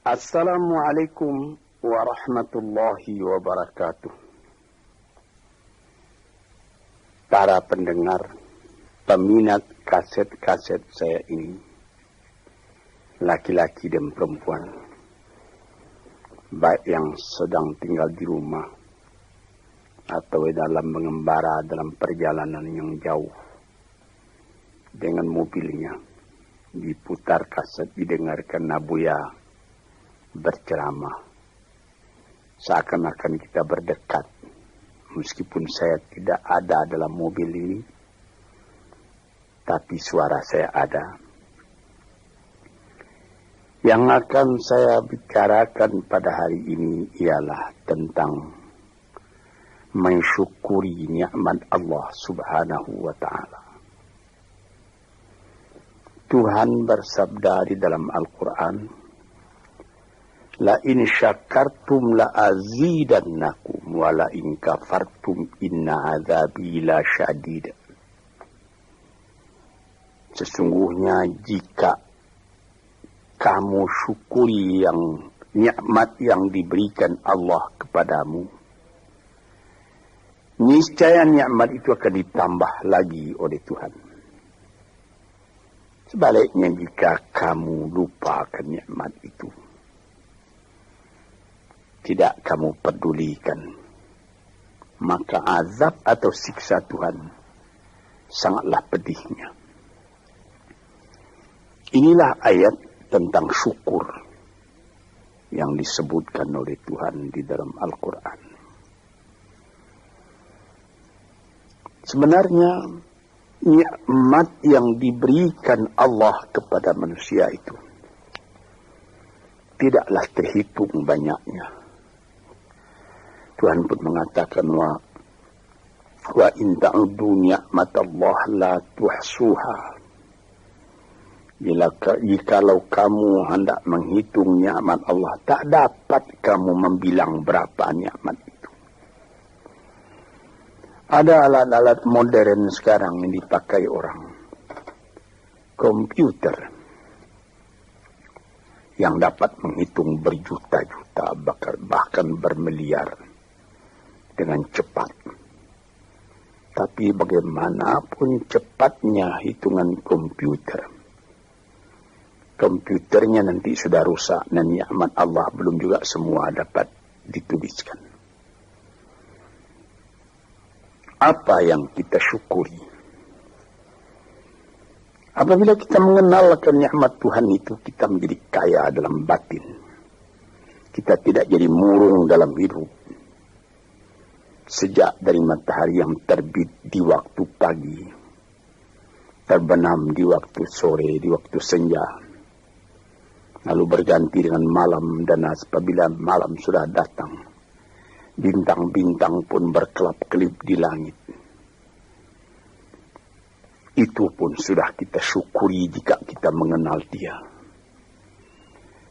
Assalamualaikum warahmatullahi wabarakatuh. Para pendengar, peminat kaset-kaset saya ini, laki-laki dan perempuan, baik yang sedang tinggal di rumah atau dalam mengembara dalam perjalanan yang jauh dengan mobilnya, diputar kaset, didengarkan Nabuya berceramah, seakan-akan kita berdekat. Meskipun saya tidak ada dalam mobil ini, tapi suara saya ada. Yang akan saya bicarakan pada hari ini ialah tentang mensyukuri nikmat Allah Subhanahu wa Ta'ala. Tuhan bersabda di dalam Al-Quran, la in syakartum la azidannakum wa la in kafartum inna azabi la syadid. Sesungguhnya jika kamu syukuri yang nikmat yang diberikan Allah kepadamu, niscaya nikmat itu akan ditambah lagi oleh Tuhan. Sebaliknya jika kamu lupakan nikmat itu, tidak kamu pedulikan, maka azab atau siksa Tuhan sangatlah pedihnya. Inilah ayat tentang syukur yang disebutkan oleh Tuhan di dalam Al-Quran. Sebenarnya nikmat yang diberikan Allah kepada manusia itu tidaklah terhitung banyaknya. Tuhan pun mengatakan wa in ta'uddu ni'matallah la tuhsuha. Jikalau kamu hendak menghitung nikmat Allah, tak dapat kamu membilang berapa nikmat itu. Ada alat-alat modern sekarang yang dipakai orang, komputer, yang dapat menghitung berjuta-juta, bahkan bermiliar dengan cepat. Tapi bagaimanapun cepatnya hitungan komputernya nanti sudah rusak dan nikmat Allah belum juga semua dapat dituliskan. Apa yang kita syukuri? Apabila kita mengenalkan nikmat Tuhan itu, kita menjadi kaya dalam batin. Kita tidak jadi murung dalam hidup. Sejak dari matahari yang terbit di waktu pagi, terbenam di waktu sore, di waktu senja, lalu berganti dengan malam, dan apabila malam sudah datang, bintang-bintang pun berkelap-kelip di langit. Itu pun sudah kita syukuri jika kita mengenal Dia.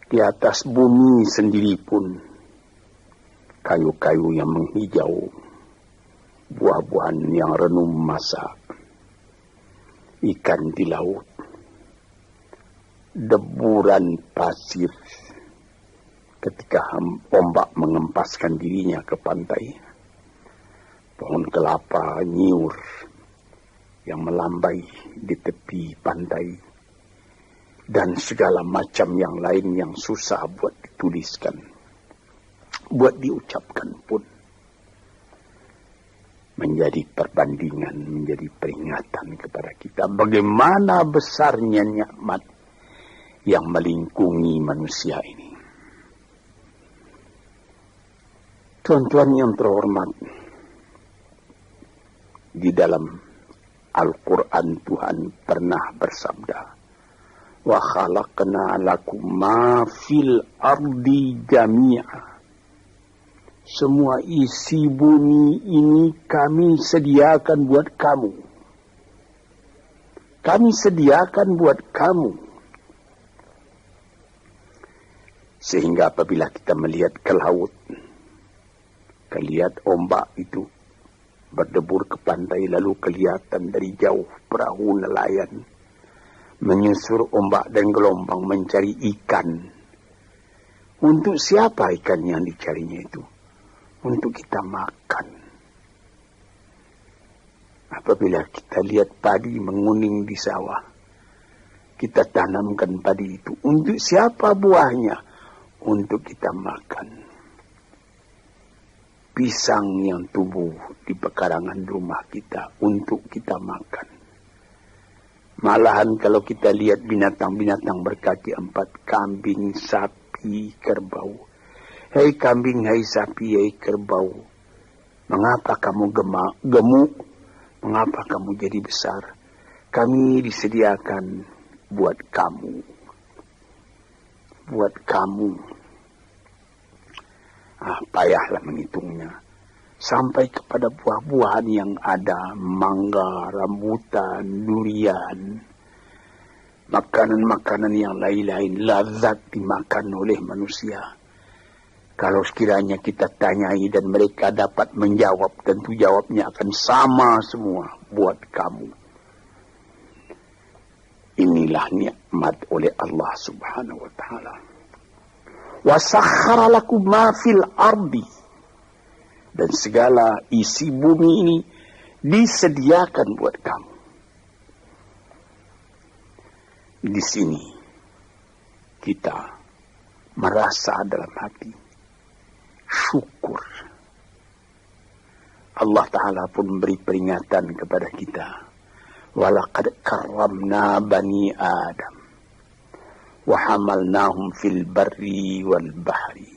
Di atas bumi sendiri pun kayu-kayu yang menghijau, buah-buahan yang renum masak, ikan di laut, deburan pasir ketika ombak mengempaskan dirinya ke pantai, pohon kelapa nyiur yang melambai di tepi pantai, dan segala macam yang lain yang susah buat dituliskan, buat diucapkan pun, menjadi perbandingan, menjadi peringatan kepada kita bagaimana besarnya nikmat yang melingkungi manusia ini. Tuan-tuan yang terhormat, di dalam Al-Quran Tuhan pernah bersabda, wa khalaqna lakum ma fil ardi jami'a. Semua isi bumi ini kami sediakan buat kamu. Kami sediakan buat kamu. Sehingga apabila kita melihat ke laut, lihat ombak itu berdebur ke pantai, lalu kelihatan dari jauh perahu nelayan menyusur ombak dan gelombang mencari ikan Untuk siapa ikan yang dicarinya itu? Untuk kita makan. Apabila kita lihat padi menguning di sawah, kita tanamkan padi itu. Untuk siapa buahnya? Untuk kita makan. Pisang yang tumbuh di pekarangan rumah kita untuk kita makan. Malahan kalau kita lihat binatang-binatang berkaki 4, kambing, sapi, kerbau. Hei kambing, hei sapi, hei kerbau. Mengapa kamu gemuk? Mengapa kamu jadi besar? Kami disediakan buat kamu. Buat kamu. Payahlah menghitungnya. Sampai kepada buah-buahan yang ada, mangga, rambutan, durian, makanan-makanan yang lain-lain, lazat dimakan oleh manusia. Kalau sekiranya kita tanyai dan mereka dapat menjawab, tentu jawabnya akan sama semua buat kamu. Inilah nikmat oleh Allah Subhanahu wa ta'ala. Wa sakhkhara lakum ma fil ardi. Dan segala isi bumi ini disediakan buat kamu. Di sini kita merasa dalam hati syukur. Allah Ta'ala pun beri peringatan kepada kita. Walaqad karramna bani Adam wa hamalnahum fil barri wal bahri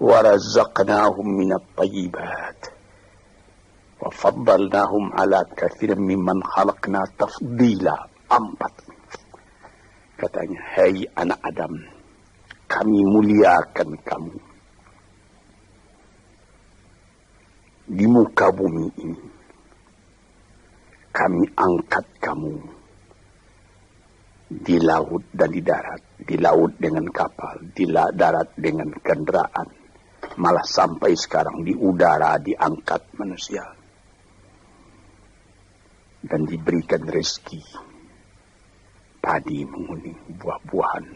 وَرَزَّقْنَاهُمْ مِنَ الطَّيِّبَاتِ وَفَضَّلْنَاهُمْ عَلَى كَثِيرٍ مِّمَّنْ خَلَقْنَا تَفْضِيلًا. 4. Katanya, hai anak Adam, kami muliakan kamu di muka bumi ini. Kami angkat kamu di laut dan di darat. Di laut dengan kapal, di darat dengan kendaraan. Malah sampai sekarang di udara diangkat manusia. Dan diberikan rezeki. Padi menguning, buah-buahan.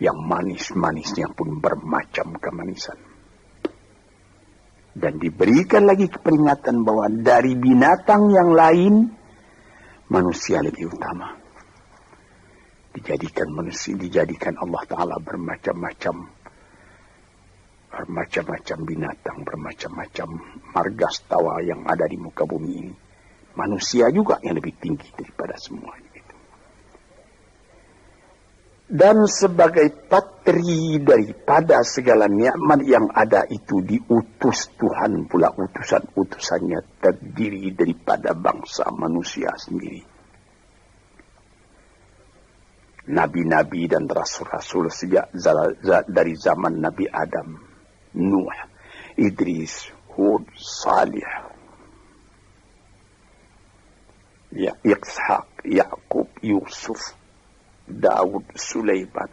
Yang manis-manisnya pun bermacam kemanisan. Dan diberikan lagi peringatan bahwa dari binatang yang lain, manusia lebih utama. Dijadikan Allah Ta'ala bermacam-macam binatang, bermacam-macam margastawa yang ada di muka bumi ini. Manusia juga yang lebih tinggi daripada semuanya itu. Dan sebagai patri daripada segala nikmat yang ada itu, diutus Tuhan pula, utusan-utusannya terdiri daripada bangsa manusia sendiri. Nabi-nabi dan rasul-rasul sejak dari zaman Nabi Adam, Nuh, Idris, Hud, Salih, Ishaq, Yaqub, Yusuf, Daud, Sulaiman,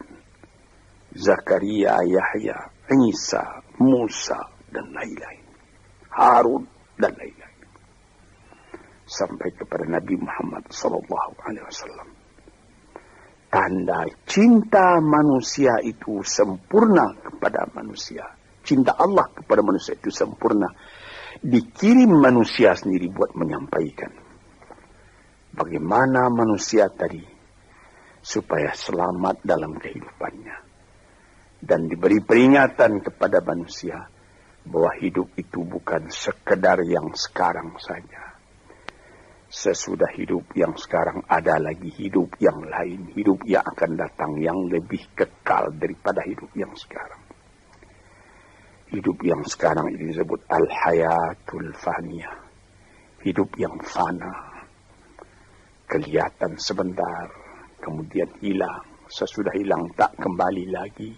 Zakaria, Yahya, Isa, Musa, dan lain-lain. Harun, dan lain-lain. Sampai kepada Nabi Muhammad SAW. Tanda cinta manusia itu sempurna kepada manusia. Cinta Allah kepada manusia itu sempurna. Dikirim manusia sendiri buat menyampaikan bagaimana manusia tadi supaya selamat dalam kehidupannya. Dan diberi peringatan kepada manusia bahwa hidup itu bukan sekedar yang sekarang saja. Sesudah hidup yang sekarang ada lagi hidup yang lain. Hidup yang akan datang yang lebih kekal daripada hidup yang sekarang. Hidup yang sekarang ini disebut al-hayatul faniyah. Hidup yang fana. Kelihatan sebentar, kemudian hilang. Sesudah hilang tak kembali lagi.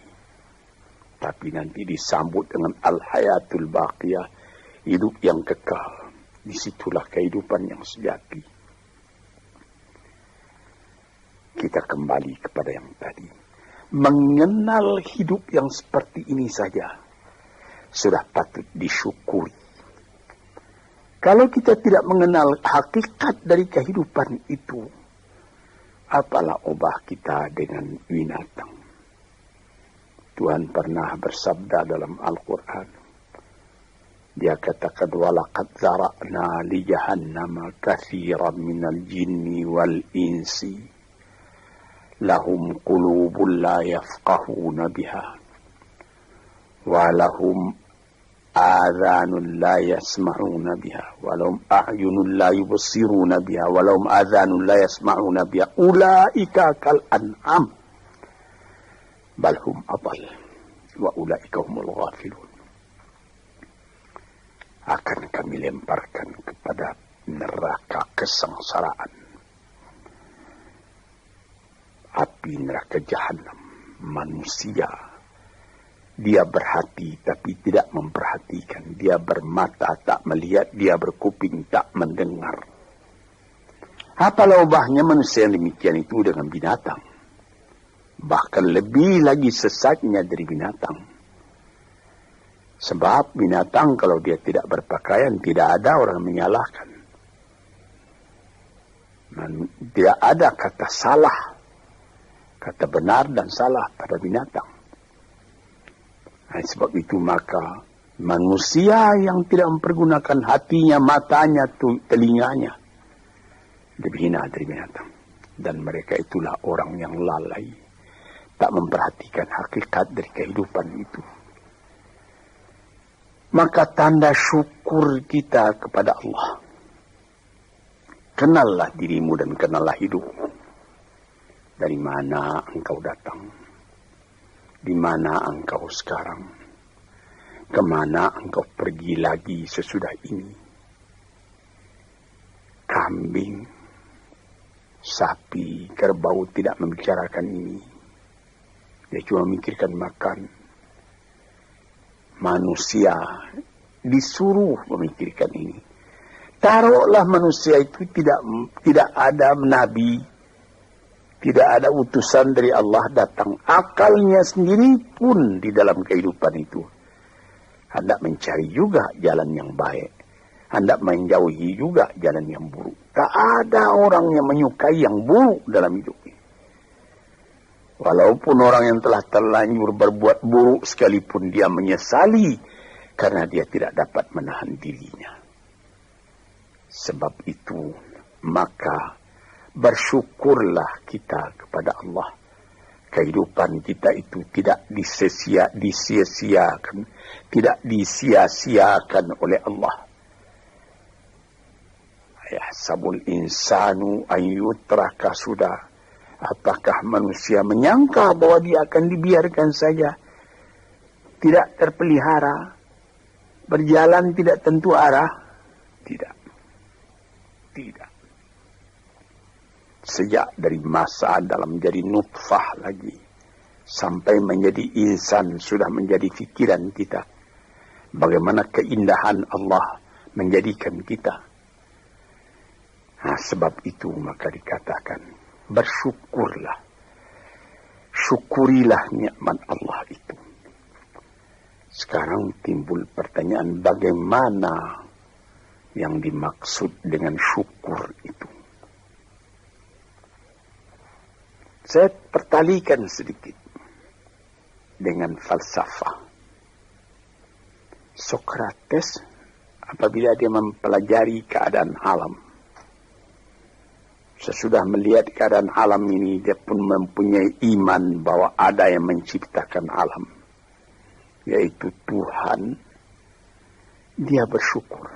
Tapi nanti disambut dengan al-hayatul baqiyah. Hidup yang kekal. Disitulah kehidupan yang sejati. Kita kembali kepada yang tadi. Mengenal hidup yang seperti ini saja sudah patut disyukuri. Kalau kita tidak mengenal hakikat dari kehidupan itu, apalah obah kita dengan binatang. Tuhan pernah bersabda dalam Al-Quran. Dia katakan, walaqad zara'na li jahannama katsiran minal jinni wal insi lahum qulubun la yafqahuna biha wa lahum adhanun la yasma'una biha wa lahum a'yunun la yubsiruna biha wa lahum adhanun la yasma'una biha ulaika kal an'am bal hum adall wa ulaika humul ghafilun. Akan kami lemparkan kepada neraka kesengsaraan, api neraka jahanam. Manusia, dia berhati tapi tidak memperhatikan, dia bermata tak melihat, dia berkuping tak mendengar. Apalah ubahnya manusia yang demikian itu dengan binatang? Bahkan lebih lagi sesatnya dari binatang. Sebab binatang kalau dia tidak berpakaian, tidak ada orang menyalahkan. Tidak ada kata salah, kata benar dan salah pada binatang. Nah, sebab itu maka manusia yang tidak mempergunakan hatinya, matanya, telinganya, lebih hina dari binatang. Dan mereka itulah orang yang lalai, tak memperhatikan hakikat dari kehidupan itu. Maka tanda syukur kita kepada Allah. Kenallah dirimu dan kenallah hidupmu. Dari mana engkau datang? Di mana engkau sekarang? Kemana engkau pergi lagi sesudah ini? Kambing, sapi, kerbau tidak membicarakan ini. Dia cuma memikirkan makan. Manusia disuruh memikirkan ini. Taruhlah manusia itu tidak ada nabi, tidak ada utusan dari Allah datang. Akalnya sendiri pun di dalam kehidupan itu hendak mencari juga jalan yang baik, hendak menjauhi juga jalan yang buruk. Tak ada orang yang menyukai yang buruk dalam hidup ini. Walaupun orang yang telah terlanjur berbuat buruk sekalipun dia menyesali karena dia tidak dapat menahan dirinya. Sebab itu maka bersyukurlah kita kepada Allah. Kehidupan kita itu tidak disia-siakan, tidak disia-siakan oleh Allah. Yahsabul insanu an yutraka sudah. Apakah manusia menyangka bahwa dia akan dibiarkan saja, tidak terpelihara, berjalan tidak tentu arah? Tidak. Sejak dari masa dalam menjadi nutfah lagi, sampai menjadi insan sudah menjadi fikiran kita. Bagaimana keindahan Allah menjadikan kita. Nah, sebab itu maka dikatakan, bersyukurlah. Syukurilah nikmat Allah itu. Sekarang timbul pertanyaan, bagaimana yang dimaksud dengan syukur itu? Saya pertalikan sedikit dengan falsafah. Sokrates apabila dia mempelajari keadaan alam, sesudah melihat keadaan alam ini, dia pun mempunyai iman bahwa ada yang menciptakan alam, yaitu Tuhan. Dia bersyukur.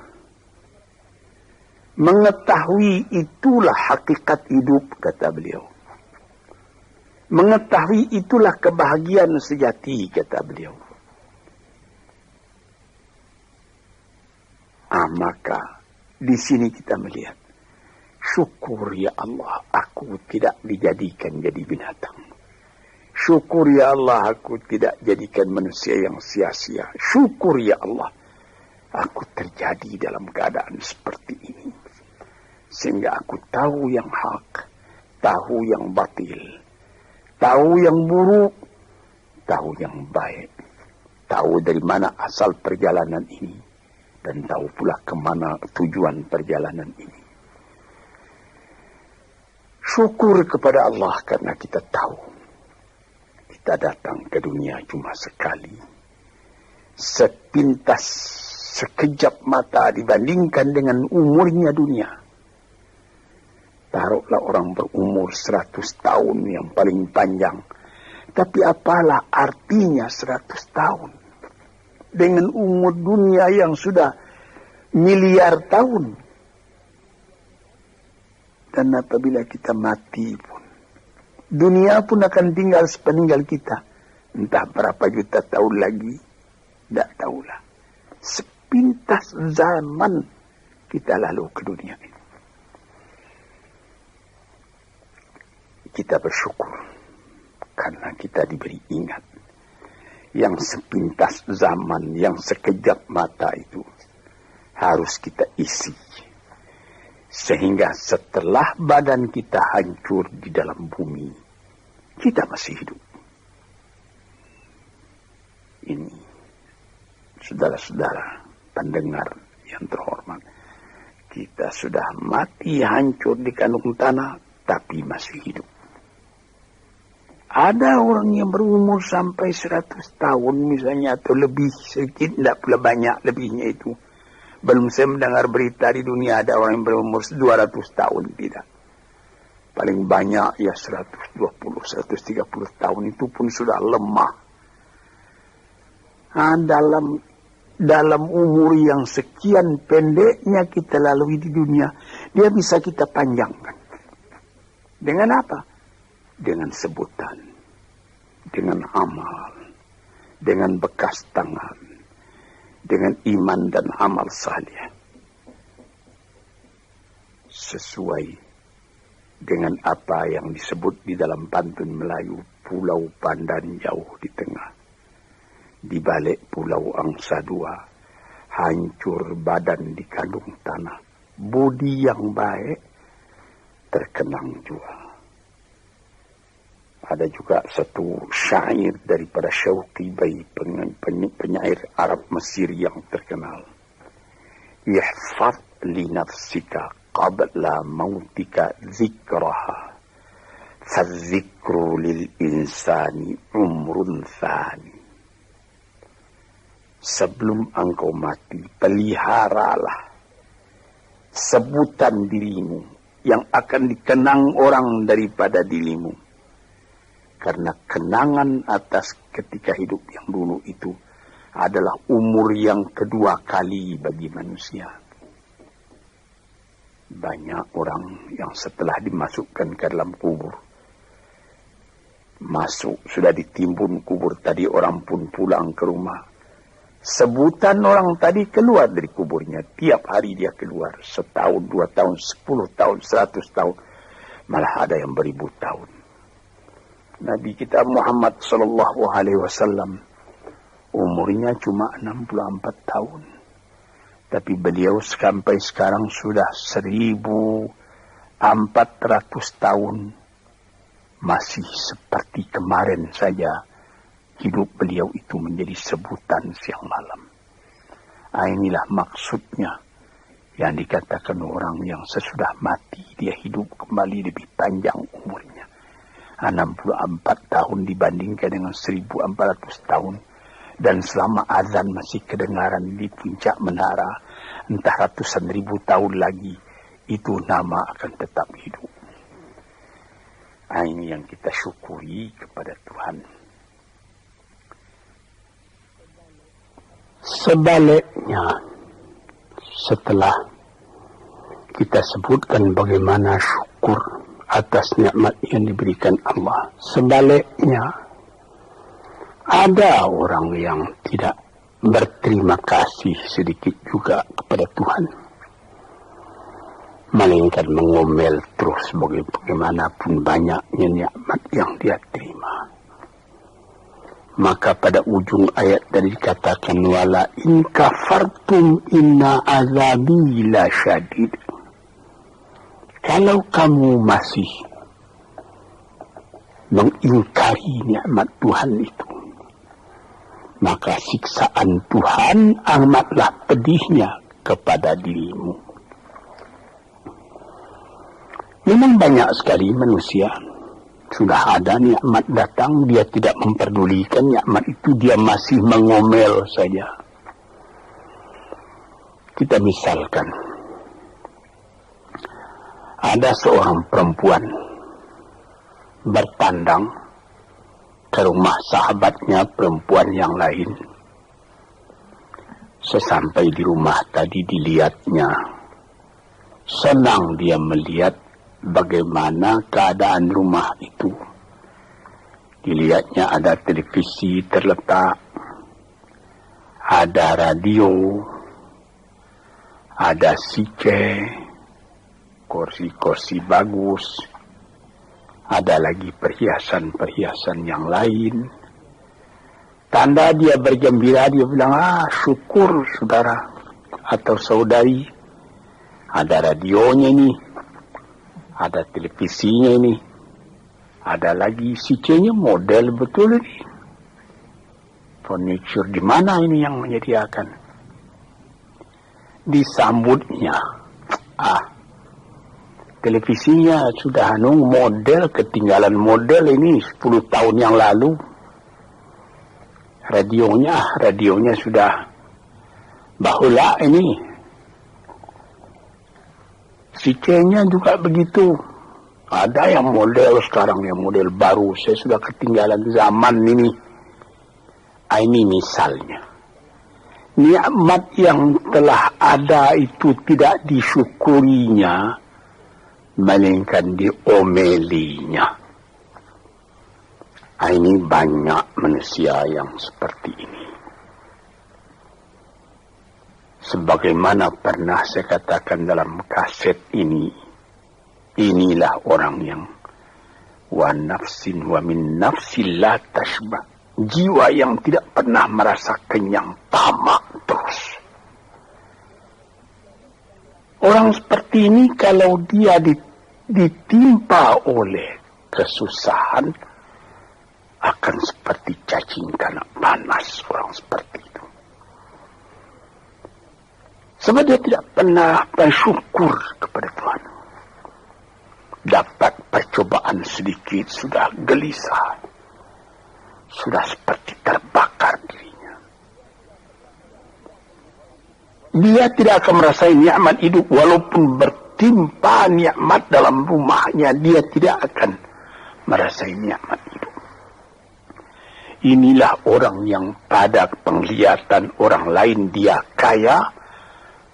Mengetahui itulah hakikat hidup, kata beliau. Mengetahui itulah kebahagiaan sejati, kata beliau. Maka di sini kita melihat, syukur ya Allah, aku tidak dijadikan jadi binatang. Syukur ya Allah, aku tidak jadikan manusia yang sia-sia. Syukur ya Allah, aku terjadi dalam keadaan seperti ini. Sehingga aku tahu yang hak, tahu yang batil, tahu yang buruk, tahu yang baik. Tahu dari mana asal perjalanan ini, dan tahu pula kemana tujuan perjalanan ini. Syukur kepada Allah karena kita tahu Kita datang ke dunia cuma sekali. Sepintas, sekejap mata dibandingkan dengan umurnya dunia. Taruhlah orang berumur 100 tahun yang paling panjang. Tapi apalah artinya 100 tahun? Dengan umur dunia yang sudah miliar tahun. Dan apabila kita mati pun, dunia pun akan tinggal sepeninggal kita. Entah berapa juta tahun lagi, tidak tahulah. Sepintas zaman kita lalu ke dunia ini. Kita bersyukur karena kita diberi ingat. Yang sepintas zaman, yang sekejap mata itu harus kita isi. Sehingga setelah badan kita hancur di dalam bumi, kita masih hidup. Ini, saudara-saudara pendengar yang terhormat, kita sudah mati hancur di kandung tanah, tapi masih hidup. Ada orang yang berumur sampai 100 tahun misalnya, atau lebih sedikit, tidak pula banyak lebihnya itu. Belum saya mendengar berita di dunia ada orang yang berumur 200 tahun, tidak. Paling banyak ya 120, 130 tahun, itu pun sudah lemah. Nah, dalam umur yang sekian pendeknya kita lalui di dunia, dia bisa kita panjangkan. Dengan apa? Dengan sebutan, dengan amal, dengan bekas tangan, dengan iman dan amal saleh. Sesuai dengan apa yang disebut di dalam pantun Melayu, Pulau Pandan jauh di tengah. Di balik Pulau Angsa Dua, hancur badan di kandung tanah. Budi yang baik terkenang jua. Ada juga satu syair daripada Syauqi Bai, penyair Arab Mesir yang terkenal. Ihfaz li nafsika qabla mautika zikraha, fadzikru lil insani umrun thani. Sebelum engkau mati, peliharalah sebutan dirimu yang akan dikenang orang daripada dirimu. Karena kenangan atas ketika hidup yang dulu itu adalah umur yang kedua kali bagi manusia. Banyak orang yang setelah dimasukkan ke dalam kubur, masuk, sudah ditimbun kubur tadi, orang pun pulang ke rumah. Sebutan orang tadi keluar dari kuburnya. Tiap hari dia keluar. 1 tahun, 2 tahun, 10 tahun, 100 tahun. Malah ada yang beribu tahun. Nabi kita Muhammad sallallahu alaihi wasallam umurnya cuma 64 tahun. Tapi beliau sampai sekarang sudah 1400 tahun. Masih seperti kemarin saja hidup beliau itu menjadi sebutan siang malam. Inilah maksudnya yang dikatakan orang yang sesudah mati dia hidup kembali lebih panjang umurnya. 64 tahun dibandingkan dengan 1400 tahun. Dan selama azan masih kedengaran di puncak menara, entah ratusan ribu tahun lagi, itu nama akan tetap hidup. Ini yang kita syukuri kepada Tuhan. Sebaliknya, setelah kita sebutkan bagaimana syukur atas nikmat yang diberikan Allah, sebaliknya ada orang yang tidak berterima kasih sedikit juga kepada Tuhan, melainkan mengomel terus bagaimanapun banyaknya nikmat yang dia terima. Maka pada ujung ayat tadi dikatakan, wala in kafartum inna azabi la syadid. Kalau kamu masih mengingkari nikmat Tuhan itu, maka siksaan Tuhan amatlah pedihnya kepada dirimu. Memang banyak sekali manusia Sudah ada nikmat datang, dia tidak memperdulikan nikmat itu, dia masih mengomel saja. Kita misalkan, ada seorang perempuan bertandang ke rumah sahabatnya perempuan yang lain. Sesampai di rumah tadi dilihatnya, senang dia melihat bagaimana keadaan rumah itu. Dilihatnya ada televisi terletak, ada radio, ada CC, kursi-kursi bagus, ada lagi perhiasan-perhiasan yang lain. Tanda dia bergembira, dia bilang, syukur saudara atau saudari, ada radionya ini, ada televisinya ini, ada lagi CC-nya model betul ini. Furniture di mana ini yang menyediakan? Disambutnya, televisinya sudah model, ketinggalan model ini 10 tahun yang lalu. Radionya sudah bahula ini. CC-nya juga begitu. Ada yang model sekarang, yang model baru. Saya sudah ketinggalan zaman ini. Ini misalnya. Nikmat yang telah ada itu tidak disyukurinya, melainkan diomelinya. Ini banyak manusia yang seperti ini. Sebagaimana pernah saya katakan dalam kaset ini, inilah orang yang wa nafsin wa min nafsin la tashba. Jiwa yang tidak pernah merasa kenyang, tamak terus. Orang seperti ini kalau dia ditimpa oleh kesusahan, akan seperti cacing kena panas orang seperti itu. Sebab dia tidak pernah bersyukur kepada Tuhan. Dapat percobaan sedikit sudah gelisah. Sudah seperti terbakar dirinya. Dia tidak akan merasakan nikmat hidup walaupun bertimpa nikmat dalam rumahnya, dia tidak akan merasakan nikmat hidup. Inilah orang yang pada penglihatan orang lain dia kaya,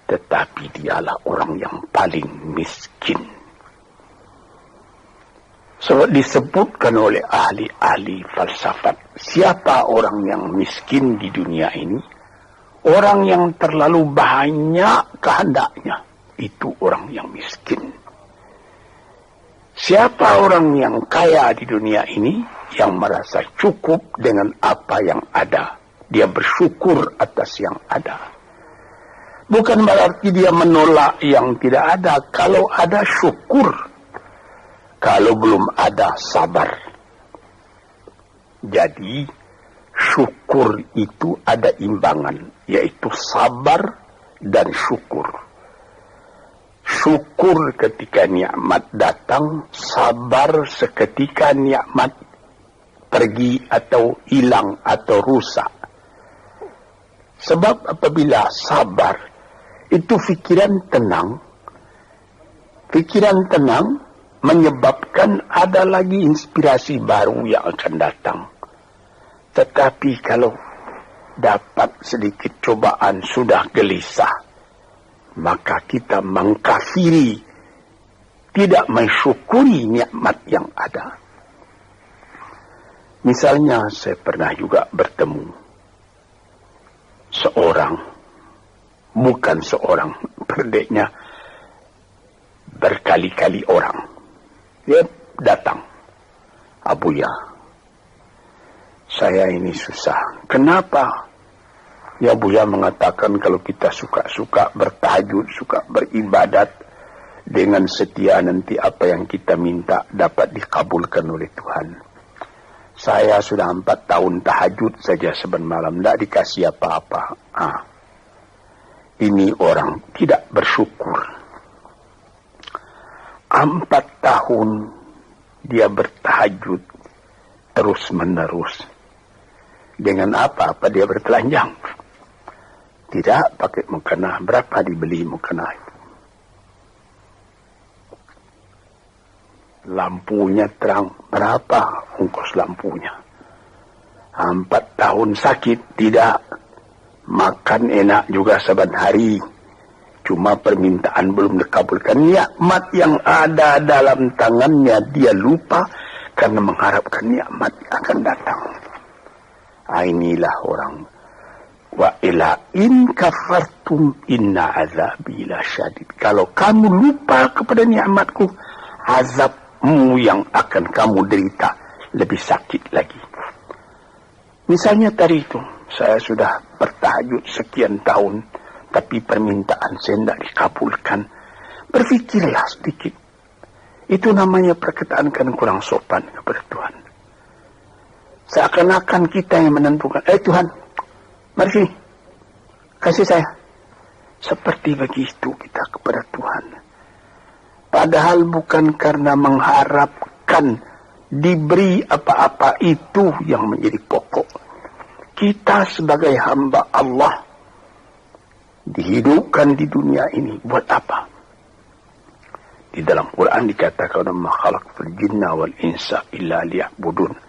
tetapi dialah orang yang paling miskin. Sebab disebutkan oleh ahli-ahli falsafat, siapa orang yang miskin di dunia ini? Orang yang terlalu banyak kehendaknya, itu orang yang miskin. Siapa orang yang kaya di dunia ini? Yang merasa cukup dengan apa yang ada. Dia bersyukur atas yang ada. Bukan berarti dia menolak yang tidak ada. Kalau ada, syukur. Kalau belum ada, sabar. Jadi, syukur itu ada imbangan, yaitu sabar dan syukur. Syukur ketika nikmat datang, sabar seketika nikmat pergi atau hilang atau rusak. Sebab apabila sabar, itu pikiran tenang. Pikiran tenang menyebabkan ada lagi inspirasi baru yang akan datang. Tetapi kalau dapat sedikit cobaan sudah gelisah, maka kita mengkafiri, tidak mensyukuri nikmat yang ada. Misalnya saya pernah juga bertemu seorang, bukan seorang, berdeknya berkali-kali orang. Dia datang, Abuya, saya ini susah. Kenapa? Ya Buya mengatakan kalau kita suka-suka bertahajud, suka beribadat dengan setia, nanti apa yang kita minta dapat dikabulkan oleh Tuhan. Saya sudah 4 tahun tahajud saja saban malam, tidak dikasih apa-apa. Ini orang tidak bersyukur. 4 tahun dia bertahajud terus menerus. Dengan apa dia bertelanjang? Tidak pakai mukena. Berapa dibeli mukena itu? Lampunya terang. Berapa ongkos lampunya? 4 tahun sakit. Tidak. Makan enak juga saban hari. Cuma permintaan belum dikabulkan. Nikmat yang ada dalam tangannya dia lupa karena mengharapkan nikmat akan datang. Inilah orang. Wa ila in kafartum inna azabi lasyadid. Kalau kamu lupa kepada nikmatku, azabmu yang akan kamu derita lebih sakit lagi. Misalnya tadi itu, saya sudah bertahajud sekian tahun, tapi permintaan saya tidak dikabulkan. Berfikirlah sedikit. Itu namanya perkataan kan kurang sopan kepada Tuhan. Seakan-akan kita yang menentukan. Tuhan, mari sini. Kasih saya. Seperti begitu kita kepada Tuhan. Padahal bukan karena mengharapkan diberi apa-apa itu yang menjadi pokok. Kita sebagai hamba Allah dihidupkan di dunia ini buat apa? Di dalam Quran dikatakan, "Ma khalaqtul jinna wal insa illa liya'budun."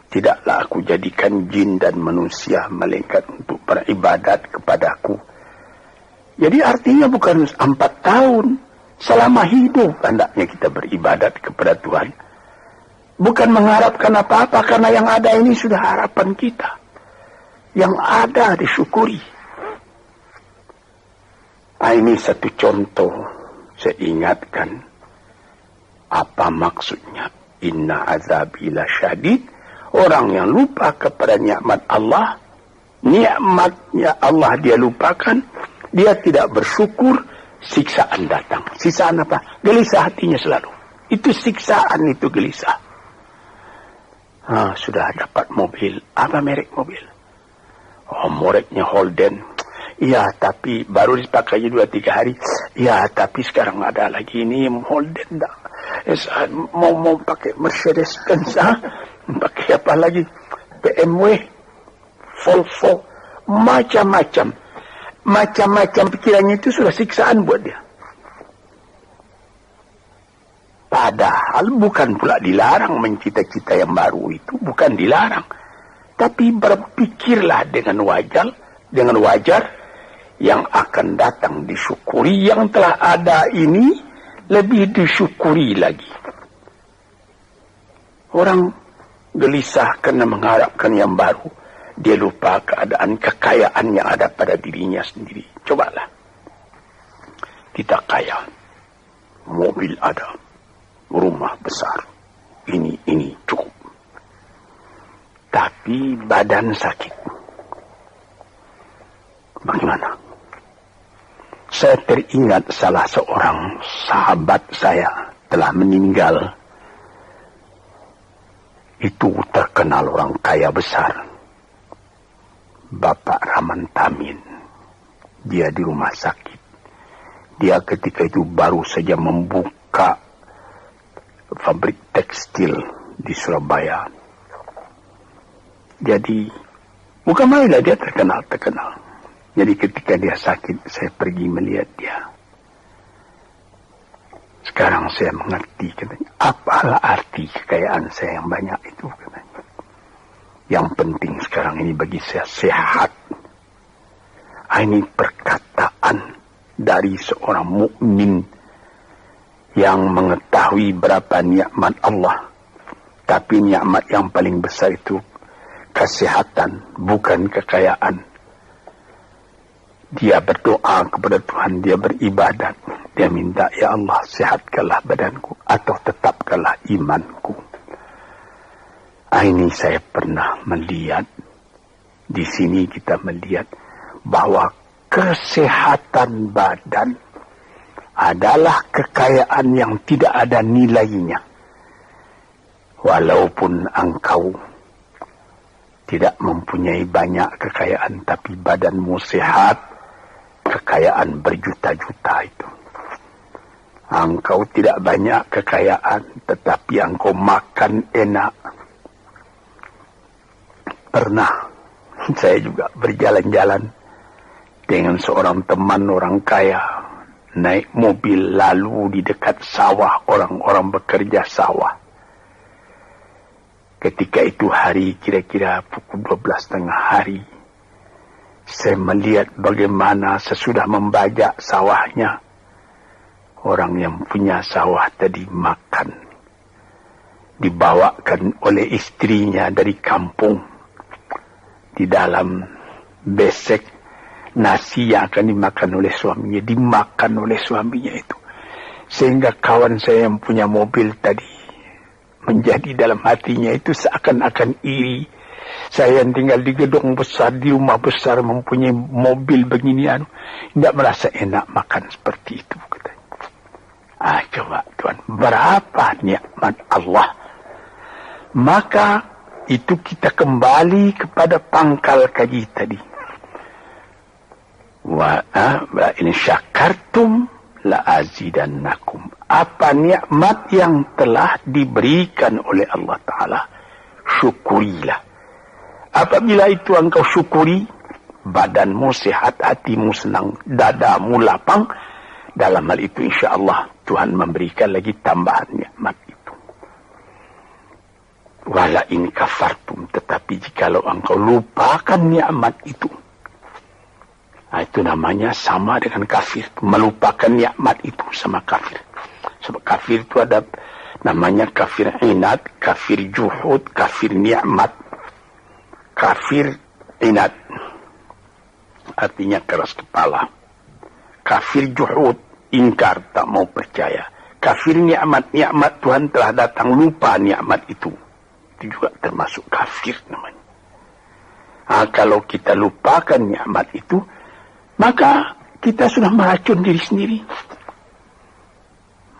Tidaklah aku jadikan jin dan manusia melainkan untuk beribadat kepadaku. Jadi artinya bukan 4 tahun. Selama hidup hendaknya kita beribadat kepada Tuhan. Bukan mengharapkan apa-apa, karena yang ada ini sudah harapan kita. Yang ada disyukuri. Ini satu contoh. Saya ingatkan. Apa maksudnya? Inna azabi lasyadid. Orang yang lupa kepada nikmat Allah, nikmatnya Allah dia lupakan, dia tidak bersyukur, siksaan datang. Siksaan apa? Gelisah hatinya selalu. Itu siksaan, itu gelisah. Sudah dapat mobil. Apa merek mobil? Mereknya Holden. Iya, tapi baru dipakainya 2-3 hari. Iya, tapi sekarang ada lagi ini Holden. Mau pakai Mercedes-Benz. Pakai apa lagi? BMW, Volvo, macam-macam. Macam-macam pikirannya itu sudah siksaan buat dia. Padahal bukan pula dilarang mencita-cita yang baru itu. Bukan dilarang. Tapi berpikirlah dengan wajar yang akan datang disyukuri. Yang telah ada ini lebih disyukuri lagi. Orang gelisah karena mengharapkan yang baru. Dia lupa keadaan kekayaan yang ada pada dirinya sendiri. Cobalah. Kita kaya. Mobil ada. Rumah besar. Ini cukup. Tapi badan sakit. Bagaimana? Saya teringat salah seorang sahabat saya telah meninggal. Itu terkenal orang kaya besar. Bapak Rahman Tamin. Dia di rumah sakit. Dia ketika itu baru saja membuka pabrik tekstil di Surabaya. Jadi, bukan main lah dia terkenal. Jadi ketika dia sakit, saya pergi melihat dia. Sekarang saya mengerti, katanya. Apalah arti kekayaan saya yang banyak itu, katanya. Yang penting sekarang ini bagi saya sehat. Ini perkataan dari seorang mukmin yang mengetahui berapa nikmat Allah. Tapi nikmat yang paling besar itu kesehatan, bukan kekayaan. Dia berdoa kepada Tuhan, dia beribadat. Dia minta, ya Allah, sehatkanlah badanku atau tetapkanlah imanku. Ini saya pernah melihat. Di sini kita melihat bahwa kesehatan badan adalah kekayaan yang tidak ada nilainya. Walaupun engkau tidak mempunyai banyak kekayaan, tapi badanmu sehat, kekayaan berjuta-juta itu. Engkau tidak banyak kekayaan, tetapi engkau makan enak. Pernah saya juga berjalan-jalan dengan seorang teman orang kaya, naik mobil lalu di dekat sawah, orang-orang bekerja sawah. Ketika itu hari kira-kira pukul 12:30 hari, saya melihat bagaimana sesudah membajak sawahnya, orang yang punya sawah tadi makan. Dibawakan oleh istrinya dari kampung. Di dalam besek nasi yang akan dimakan oleh suaminya, dimakan oleh suaminya itu. Sehingga kawan saya yang punya mobil tadi, menjadi dalam hatinya itu seakan-akan iri. Saya yang tinggal di gedung besar, di rumah besar, mempunyai mobil beginian, tidak merasa enak makan seperti itu, katanya. Coba Tuhan, berapa nikmat Allah. Maka itu kita kembali kepada pangkal kaji tadi. Wa in syakartum la azidannakum. Apa nikmat yang telah diberikan oleh Allah Ta'ala, syukurilah. Apabila itu engkau syukuri, badanmu sehat, hatimu senang, dadamu lapang. Dalam hal itu insya Allah Tuhan memberikan lagi tambahan nikmat itu. Wala in kafartum, tetapi jikalau engkau lupakan nikmat itu, itu namanya sama dengan kafir. Melupakan nikmat itu sama kafir. Sebab kafir itu ada namanya kafir inat, kafir juhud, kafir nikmat. Kafir inat artinya keras kepala. Kafir juhud, ingkar, tak mau percaya. Kafir nikmat, nikmat Tuhan telah datang, lupa nikmat itu. Itu juga termasuk kafir namanya. Kalau kita lupakan nikmat itu, maka kita sudah meracun diri sendiri.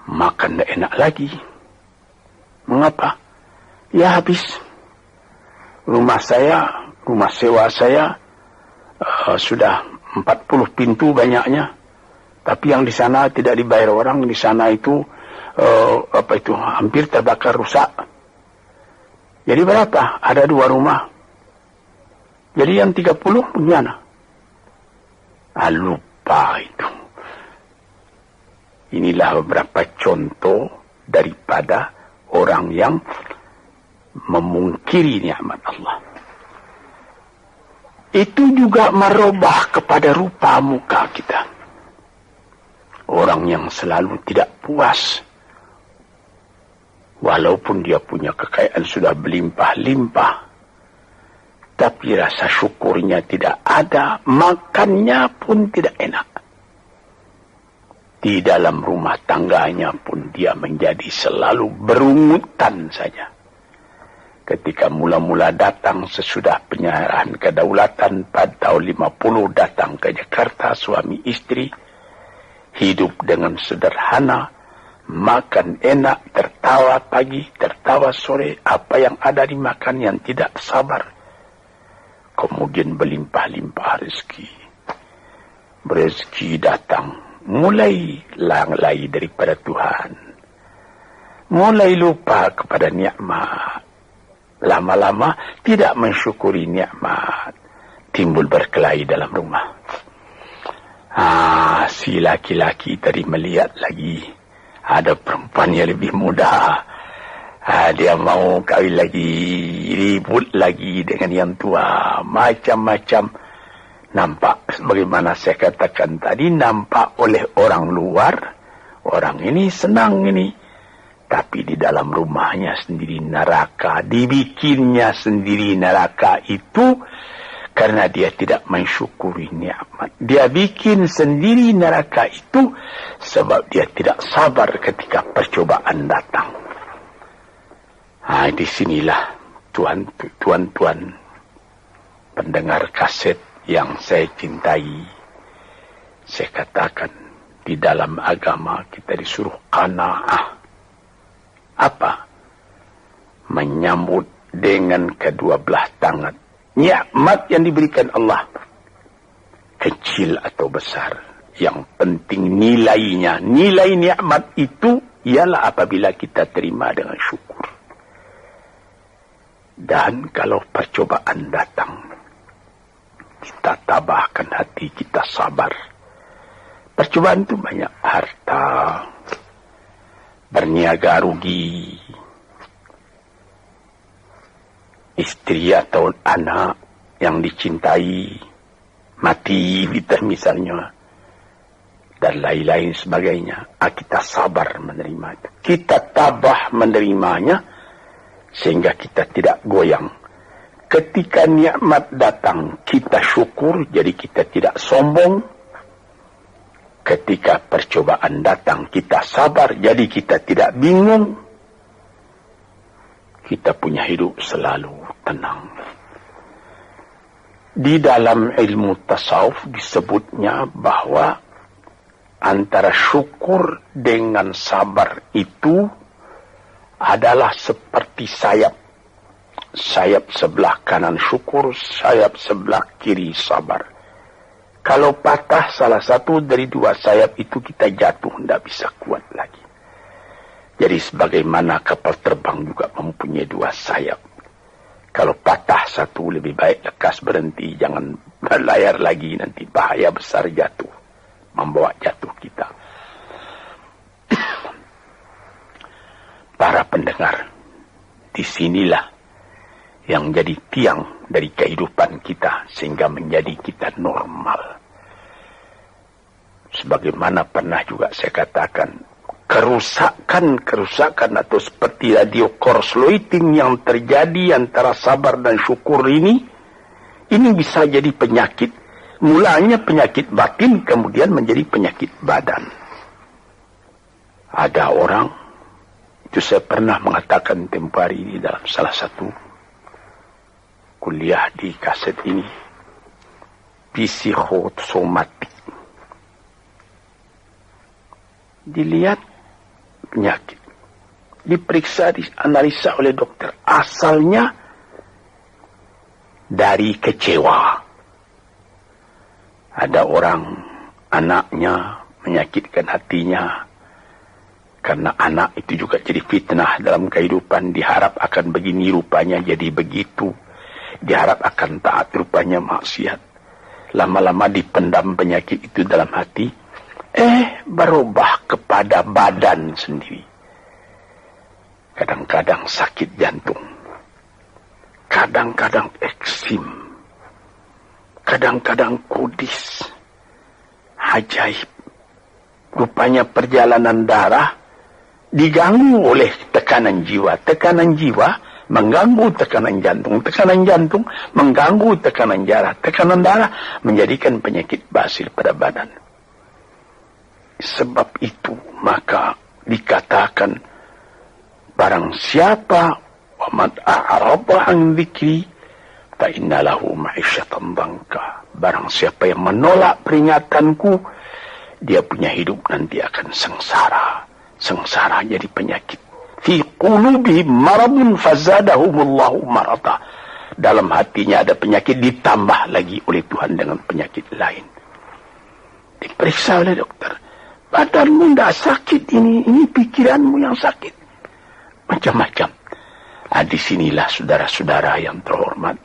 Makan tidak enak lagi. Mengapa? Ya habis. Rumah sewa saya sudah 40 pintu banyaknya. Tapi yang di sana tidak dibayar orang, di sana itu hampir terbakar, rusak. Jadi berapa? Ada 2 rumah. Jadi yang 30 bagaimana? Lupa itu. Inilah beberapa contoh daripada orang yang memungkiri nikmat Allah. Itu juga merubah kepada rupa muka kita. Orang yang selalu tidak puas, walaupun dia punya kekayaan sudah berlimpah-limpah, tapi rasa syukurnya tidak ada, makannya pun tidak enak. Di dalam rumah tangganya pun dia menjadi selalu berungutan saja. Ketika mula-mula datang sesudah penyerahan kedaulatan pada tahun 50 datang ke Jakarta, suami istri hidup dengan sederhana, makan enak, tertawa pagi, tertawa sore, apa yang ada dimakan yang tidak sabar. Kemudian berlimpah-limpah rezeki. Rezeki datang, mulai lalai daripada Tuhan. Mulai lupa kepada nikmat. Lama-lama tidak mensyukuri nikmat. Timbul berkelahi dalam rumah. Si laki-laki tadi melihat lagi ada perempuan yang lebih muda. Dia mau kawin lagi, ribut lagi dengan yang tua, macam-macam. Nampak sebagaimana saya katakan tadi, nampak oleh orang luar, orang ini senang ini. Tapi di dalam rumahnya sendiri neraka, dibikinnya sendiri neraka itu karena dia tidak mensyukuri nikmat. Dia bikin sendiri neraka itu sebab dia tidak sabar ketika percobaan datang. Di sinilah tuan-tuan pendengar kaset yang saya cintai. Saya katakan di dalam agama kita disuruh qanaah. Apa? Menyambut dengan kedua belah tangan nikmat yang diberikan Allah, kecil atau besar, Yang penting nilainya. Nilai nikmat itu ialah apabila kita terima dengan syukur. Dan kalau percobaan datang, kita tabahkan hati, kita sabar. Percobaan itu banyak. Harta, berniaga rugi, istri atau anak yang dicintai mati misalnya, dan lain-lain sebagainya. Kita sabar menerima itu. Kita tabah menerimanya sehingga kita tidak goyang. Ketika nikmat datang, kita syukur, jadi kita tidak sombong. Ketika percobaan datang, kita sabar, jadi kita tidak bingung. Kita punya hidup selalu tenang. Di dalam ilmu tasawuf disebutnya bahwa antara syukur dengan sabar itu adalah seperti sayap. Sayap sebelah kanan syukur, sayap sebelah kiri sabar. Kalau patah salah satu dari dua sayap itu, kita jatuh, tidak bisa kuat lagi. Jadi sebagaimana kapal terbang juga mempunyai dua sayap. Kalau patah satu, lebih baik lekas berhenti, jangan berlayar lagi, nanti bahaya besar jatuh, membawa jatuh kita. Para pendengar, disinilah yang jadi tiang dari kehidupan kita sehingga menjadi kita normal. Sebagaimana pernah juga saya katakan, kerusakan atau seperti radio korsleting yang terjadi antara sabar dan syukur ini bisa jadi penyakit. Mulanya penyakit batin, kemudian menjadi penyakit badan. Ada orang, itu saya pernah mengatakan tempoh hari ini dalam salah satu kuliah di kaset ini, psikosomatik. Dilihat penyakit, diperiksa, dianalisa oleh dokter. Asalnya dari kecewa. Ada orang, anaknya menyakitkan hatinya, karena anak itu juga jadi fitnah dalam kehidupan. Diharap akan begini, rupanya jadi begitu. Diharap akan taat, rupanya maksiat. Lama-lama dipendam penyakit itu dalam hati, berubah kepada badan sendiri. Kadang-kadang sakit jantung, kadang-kadang eksim, kadang-kadang kudis. Ajaib. Rupanya perjalanan darah diganggu oleh tekanan jiwa. Tekanan jiwa mengganggu tekanan jantung mengganggu tekanan darah menjadikan penyakit basil pada badan. Sebab itu maka dikatakan, barang siapa waman a'rada an dzikri fa inna lahu ma'isyatan dhanka. Barang siapa yang menolak peringatanku, dia punya hidup nanti akan sengsara. Sengsara jadi penyakit. Fi qulubihim maradun fazadahumullahu marada. Dalam hatinya ada penyakit, ditambah lagi oleh Tuhan dengan penyakit lain. Diperiksa oleh dokter. Badanmu tidak sakit, ini pikiranmu yang sakit. Macam-macam. Disinilah saudara-saudara yang terhormat.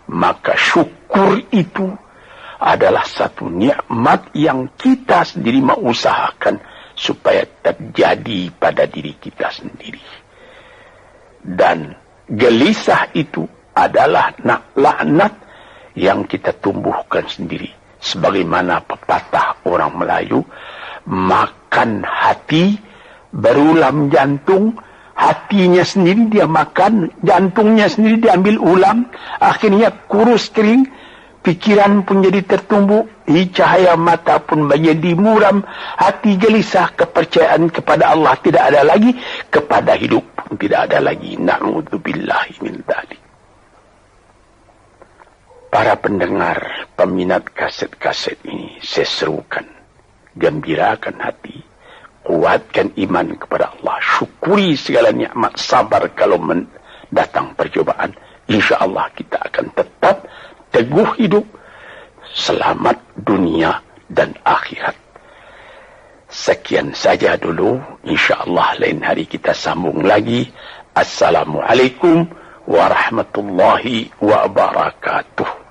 Maka syukur itu adalah satu nikmat yang kita sendiri mengusahakan supaya terjadi pada diri kita sendiri. Dan gelisah itu adalah laknat yang kita tumbuhkan sendiri. Sebagaimana pepatah orang Melayu, makan hati, berulam jantung. Hatinya sendiri dia makan, jantungnya sendiri diambil ulam, akhirnya kurus kering, pikiran pun jadi tertumbuk, cahaya mata pun menjadi muram, hati gelisah, kepercayaan kepada Allah tidak ada lagi, kepada hidup pun tidak ada lagi. Na'udzubillahi min dzalik. Para pendengar, peminat kaset-kaset ini, saya serukan, gembirakan hati, kuatkan iman kepada Allah, syukuri segala nikmat, sabar kalau datang percobaan. Insya Allah kita akan tetap teguh hidup, selamat dunia dan akhirat. Sekian saja dulu. InsyaAllah lain hari kita sambung lagi. Assalamualaikum warahmatullahi wabarakatuh.